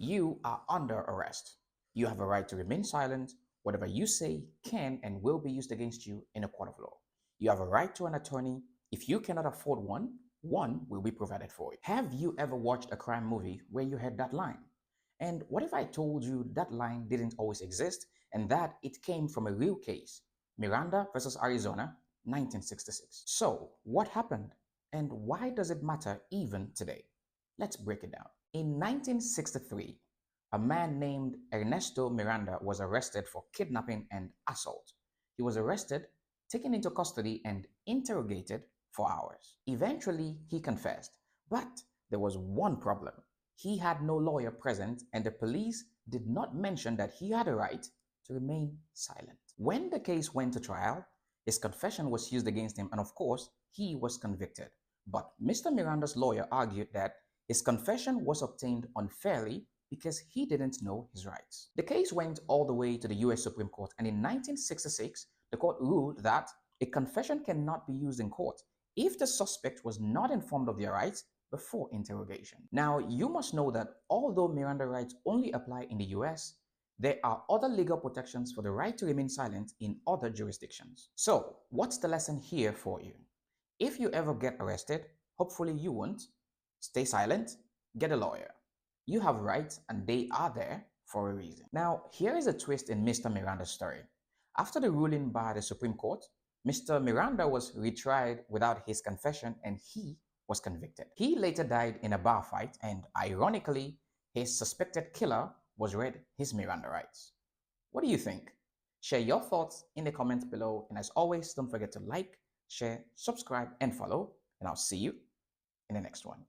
You are under arrest. You have a right to remain silent. Whatever you say can and will be used against you in a court of law. You have a right to an attorney. If you cannot afford one will be provided for you. Have you ever watched a crime movie where you heard that line? And what if I told you that line didn't always exist and that it came from a real case? Miranda versus Arizona, 1966. So, what happened? And why does it matter even today? Let's break it down. In 1963, a man named Ernesto Miranda was arrested for kidnapping and assault. He was arrested, taken into custody, and interrogated for hours. Eventually, he confessed, but there was one problem. He had no lawyer present, and the police did not mention that he had a right to remain silent. When the case went to trial, his confession was used against him, and of course, he was convicted. But Mr. Miranda's lawyer argued that his confession was obtained unfairly because he didn't know his rights. The case went all the way to the US Supreme Court, and in 1966, the court ruled that a confession cannot be used in court if the suspect was not informed of their rights before interrogation. Now, you must know that although Miranda rights only apply in the US, there are other legal protections for the right to remain silent in other jurisdictions. So, what's the lesson here for you? If you ever get arrested, hopefully you won't, stay silent, get a lawyer. You have rights and they are there for a reason. Now, here is a twist in Mr. Miranda's story. After the ruling by the Supreme Court, Mr. Miranda was retried without his confession and he was convicted. He later died in a bar fight, and ironically, his suspected killer was read his Miranda rights. What do you think? Share your thoughts in the comments below, and as always, don't forget to like, share, subscribe, and follow, and I'll see you in the next one.